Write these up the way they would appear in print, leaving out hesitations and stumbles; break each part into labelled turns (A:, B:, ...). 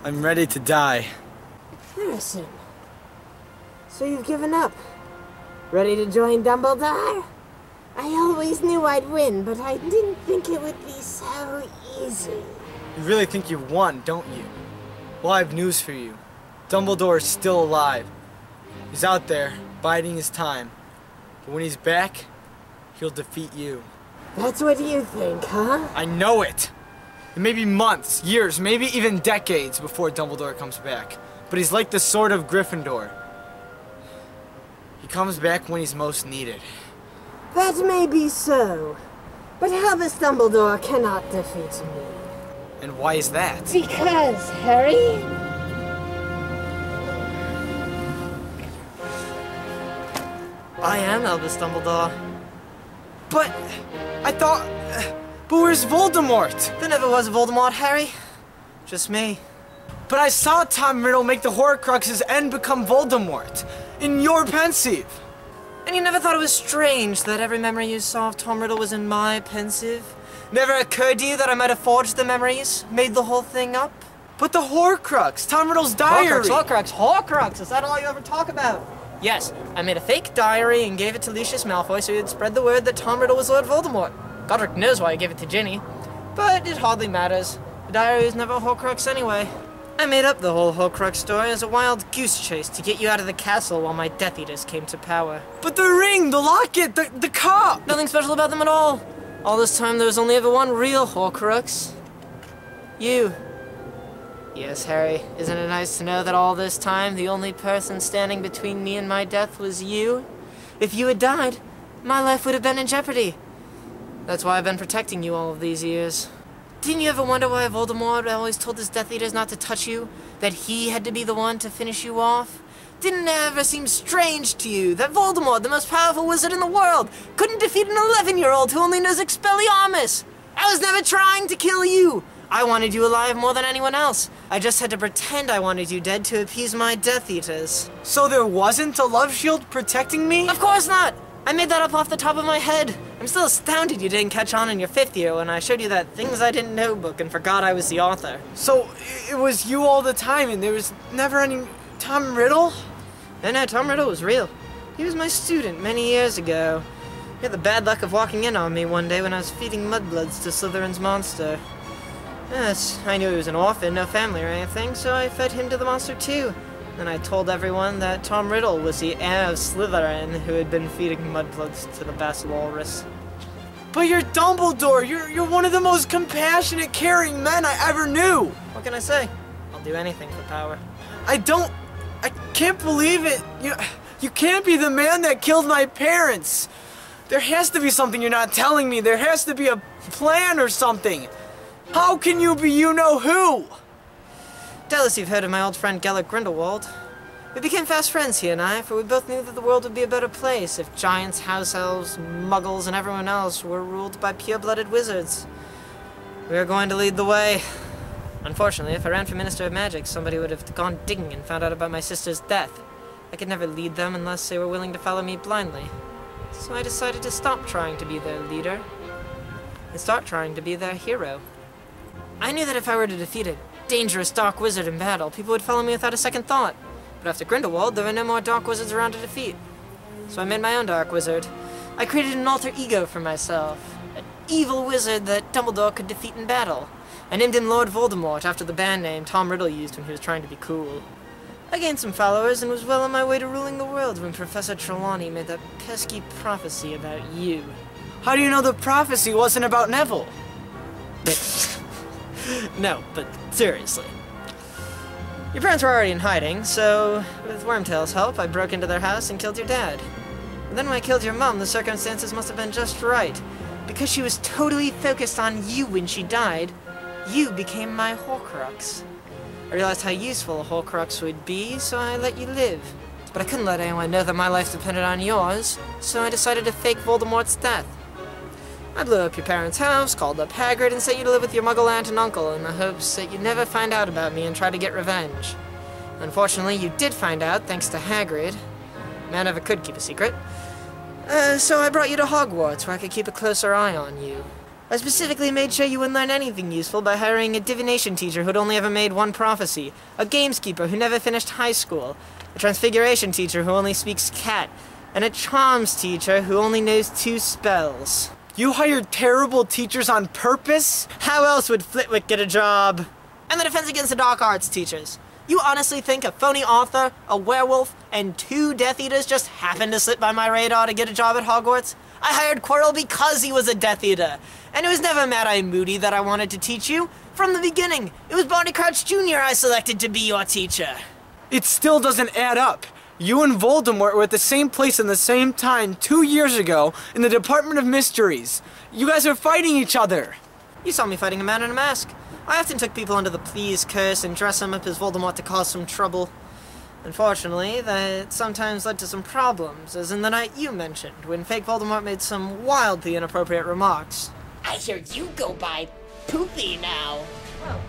A: I'm ready to die.
B: Harrison. So you've given up? Ready to join Dumbledore? I always knew I'd win, but I didn't think it would be so easy.
A: You really think you've won, don't you? Well, I have news for you. Dumbledore is still alive. He's out there, biding his time. But when he's back, he'll defeat you.
B: That's what you think, huh?
A: I know it! It may be months, years, maybe even decades before Dumbledore comes back. But he's like the Sword of Gryffindor. He comes back when he's most needed.
B: That may be so. But Albus Dumbledore cannot defeat me.
A: And why is that?
B: Because, Harry...
C: I am Albus Dumbledore.
A: But... I thought... But where's Voldemort?
C: There never was a Voldemort, Harry. Just me.
A: But I saw Tom Riddle make the horcruxes and become Voldemort. In your pensieve.
C: And you never thought it was strange that every memory you saw of Tom Riddle was in my pensieve? Never occurred to you that I might have forged the memories? Made the whole thing up?
A: But the horcrux! Tom Riddle's diary!
C: Horcrux! Is that all you ever talk about? Yes, I made a fake diary and gave it to Lucius Malfoy so he'd spread the word that Tom Riddle was Lord Voldemort. Godric knows why I gave it to Ginny. But it hardly matters. The diary was never a horcrux anyway. I made up the whole horcrux story as a wild goose chase to get you out of the castle while my Death Eaters came to power.
A: But the ring, the locket, the cup!
C: Nothing special about them at all. All this time there was only ever one real horcrux. You. Yes, Harry, isn't it nice to know that all this time the only person standing between me and my death was you? If you had died, my life would have been in jeopardy. That's why I've been protecting you all of these years. Didn't you ever wonder why Voldemort always told his Death Eaters not to touch you? That he had to be the one to finish you off? Didn't it ever seem strange to you that Voldemort, the most powerful wizard in the world, couldn't defeat an 11-year-old who only knows Expelliarmus? I was never trying to kill you. I wanted you alive more than anyone else. I just had to pretend I wanted you dead to appease my Death Eaters.
A: So there wasn't a love shield protecting me?
C: Of course not! I made that up off the top of my head. I'm still astounded you didn't catch on in your 5th year when I showed you that Things I Didn't Know book and forgot I was the author.
A: So it was you all the time and there was never any Tom Riddle?
C: No, Tom Riddle was real. He was my student many years ago. He had the bad luck of walking in on me one day when I was feeding mudbloods to Slytherin's monster. Yes, I knew he was an orphan, no family or anything, so I fed him to the monster too. Then I told everyone that Tom Riddle was the heir of Slytherin who had been feeding mudbloods to the Basilolrus.
A: But you're Dumbledore! You're one of the most compassionate, caring men I ever knew!
C: What can I say? I'll do anything for power.
A: I can't believe it! You can't be the man that killed my parents! There has to be something you're not telling me! There has to be a plan or something! How can you be you-know-who?
C: Doubtless you've heard of my old friend Gellert Grindelwald. We became fast friends, he and I, for we both knew that the world would be a better place if giants, house elves, muggles, and everyone else were ruled by pure-blooded wizards. We were going to lead the way. Unfortunately, if I ran for Minister of Magic, somebody would have gone digging and found out about my sister's death. I could never lead them unless they were willing to follow me blindly. So I decided to stop trying to be their leader and start trying to be their hero. I knew that if I were to defeat a dangerous dark wizard in battle, people would follow me without a second thought. But after Grindelwald, there were no more dark wizards around to defeat. So I made my own dark wizard. I created an alter ego for myself. An evil wizard that Dumbledore could defeat in battle. I named him Lord Voldemort after the band name Tom Riddle used when he was trying to be cool. I gained some followers and was well on my way to ruling the world when Professor Trelawney made that pesky prophecy about you.
A: How do you know the prophecy wasn't about Neville?
C: No, but seriously. Your parents were already in hiding, so with Wormtail's help, I broke into their house and killed your dad. And then when I killed your mom, the circumstances must have been just right. Because she was totally focused on you when she died, you became my horcrux. I realized how useful a horcrux would be, so I let you live. But I couldn't let anyone know that my life depended on yours, so I decided to fake Voldemort's death. I blew up your parents' house, called up Hagrid, and sent you to live with your muggle aunt and uncle in the hopes that you'd never find out about me and try to get revenge. Unfortunately, you did find out, thanks to Hagrid. Man never could keep a secret. So I brought you to Hogwarts, where I could keep a closer eye on you. I specifically made sure you wouldn't learn anything useful by hiring a divination teacher who'd only ever made one prophecy, a gameskeeper who never finished high school, a transfiguration teacher who only speaks cat, and a charms teacher who only knows 2 spells.
A: You hired terrible teachers on purpose?
C: How else would Flitwick get a job? And the Defense Against the Dark Arts teachers. You honestly think a phony author, a werewolf, and 2 Death Eaters just happened to slip by my radar to get a job at Hogwarts? I hired Quirrell because he was a Death Eater. And it was never Mad-Eye Moody that I wanted to teach you. From the beginning, it was Barty Crouch Jr. I selected to be your teacher.
A: It still doesn't add up. You and Voldemort were at the same place in the same time 2 years ago in the Department of Mysteries. You guys are fighting each other.
C: You saw me fighting a man in a mask. I often took people under the Please curse and dress them up as Voldemort to cause some trouble. Unfortunately, that sometimes led to some problems, as in the night you mentioned, when fake Voldemort made some wildly inappropriate remarks.
B: I hear you go by poopy now.
C: Well,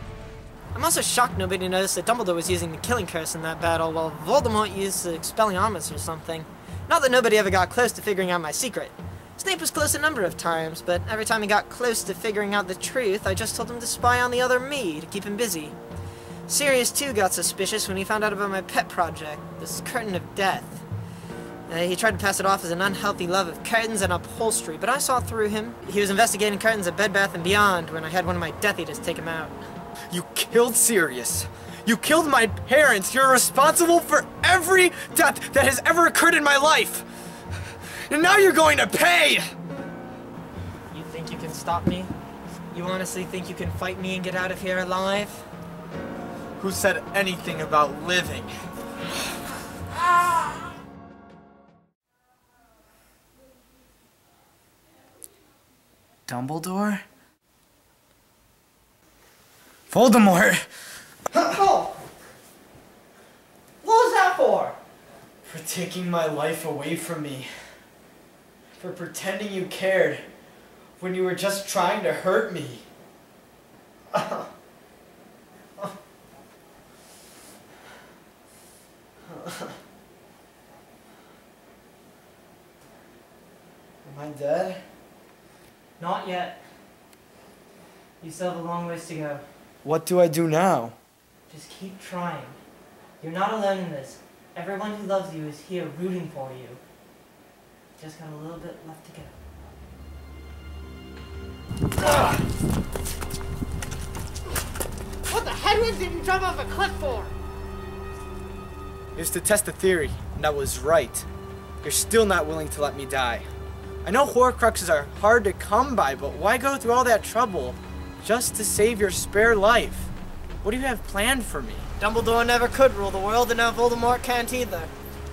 C: I'm also shocked nobody noticed that Dumbledore was using the killing curse in that battle, while Voldemort used the Expelliarmus or something. Not that nobody ever got close to figuring out my secret. Snape was close a number of times, but every time he got close to figuring out the truth, I just told him to spy on the other me to keep him busy. Sirius too got suspicious when he found out about my pet project, this Curtain of Death. He tried to pass it off as an unhealthy love of curtains and upholstery, but I saw through him. He was investigating curtains at Bed Bath & Beyond when I had one of my Death Eaters take him out.
A: You killed Sirius. You killed my parents. You're responsible for every death that has ever occurred in my life. And now you're going to pay!
C: You think you can stop me? You honestly think you can fight me and get out of here alive?
A: Who said anything about living? Dumbledore? Voldemort!
C: Oh! What was that for?
A: For taking my life away from me. For pretending you cared when you were just trying to hurt me. Am I dead?
C: Not yet. You still have a long ways to go.
A: What do I do now?
C: Just keep trying. You're not alone in this. Everyone who loves you is here rooting for you. Just got a little bit left to go. What the headwind did you jump off a cliff for?
A: It was to test the theory, and I was right. You're still not willing to let me die. I know horcruxes are hard to come by, but why go through all that trouble just to save your spare life? What do you have planned for me?
C: Dumbledore never could rule the world, and now Voldemort can't either.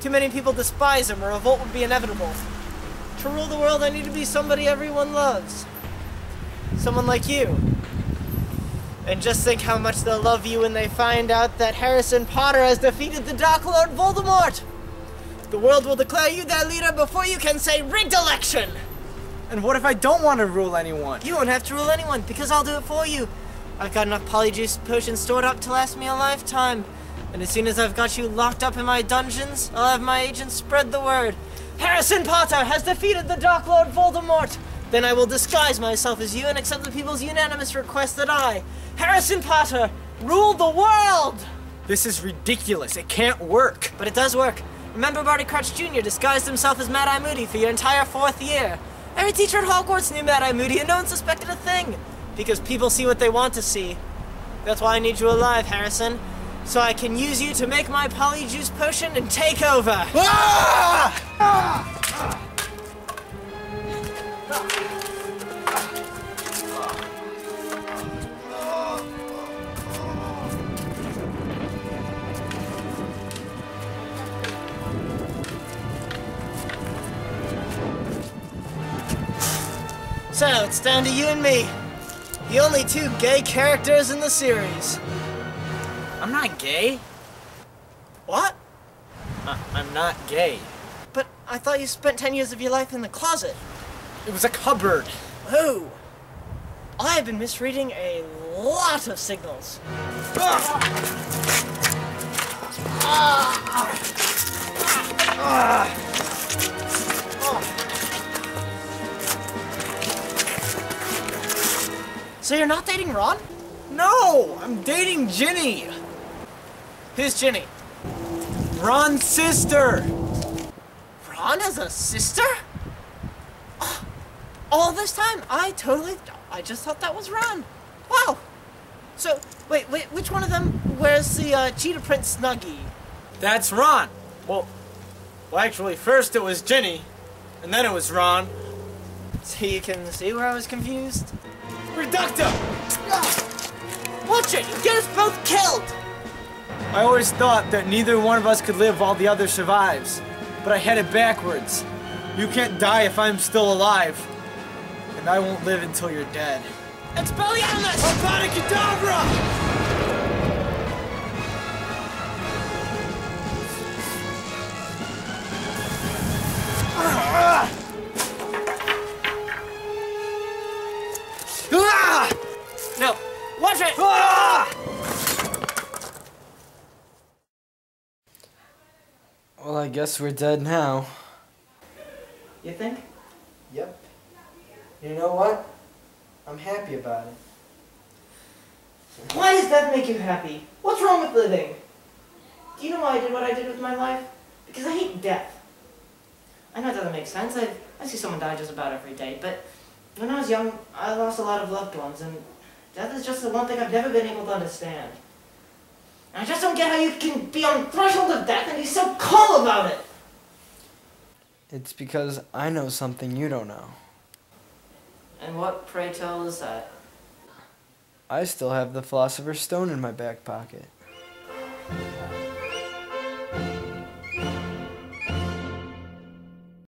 C: Too many people despise him, or revolt would be inevitable. To rule the world, I need to be somebody everyone loves. Someone like you. And just think how much they'll love you when they find out that Harrison Potter has defeated the Dark Lord Voldemort! The world will declare you their leader before you can say rigged election!
A: And what if I don't want to rule anyone?
C: You won't have to rule anyone, because I'll do it for you. I've got enough polyjuice potions stored up to last me a lifetime. And as soon as I've got you locked up in my dungeons, I'll have my agents spread the word. Harrison Potter has defeated the Dark Lord Voldemort! Then I will disguise myself as you and accept the people's unanimous request that I, Harrison Potter, rule the world!
A: This is ridiculous. It can't work.
C: But it does work. Remember Barty Crouch Jr. disguised himself as Mad-Eye Moody for your entire 4th year. Every teacher at Hogwarts knew Mad-Eye Moody and no one suspected a thing. Because people see what they want to see. That's why I need you alive, Harrison. So I can use you to make my polyjuice potion and take over.
A: Ah!
C: So, it's down to you and me. The only 2 gay characters in the series.
A: I'm not gay.
C: What?
A: I'm not gay.
C: But I thought you spent 10 years of your life in the closet.
A: It was a cupboard.
C: Oh. I have been misreading a lot of signals. So you're not dating Ron?
A: No, I'm dating Ginny.
C: Who's Ginny?
A: Ron's sister.
C: Ron has a sister? All this time, I just thought that was Ron. Wow. So, wait, which one of them wears the cheetah print Snuggie?
A: That's Ron. Well, actually, first it was Ginny, and then it was Ron.
C: So you can see where I was confused?
A: Reducto!
C: Watch it! You get us both killed!
A: I always thought that neither one of us could live while the other survives. But I had it backwards. You can't die if I'm still alive. And I won't live until you're dead.
C: Expelliarmus!
A: Avada Kedavra!
C: No! Watch it!
A: Well, I guess we're dead now.
C: You think?
A: Yep. You know what? I'm happy about it.
C: Why does that make you happy? What's wrong with living? Do you know why I did what I did with my life? Because I hate death. I know it doesn't make sense. I see someone die just about every day, but when I was young, I lost a lot of loved ones, and death is just the one thing I've never been able to understand. And I just don't get how you can be on the threshold of death and be so calm about it.
A: It's because I know something you don't know.
C: And what, pray tell, is that?
A: I still have the Philosopher's Stone in my back pocket.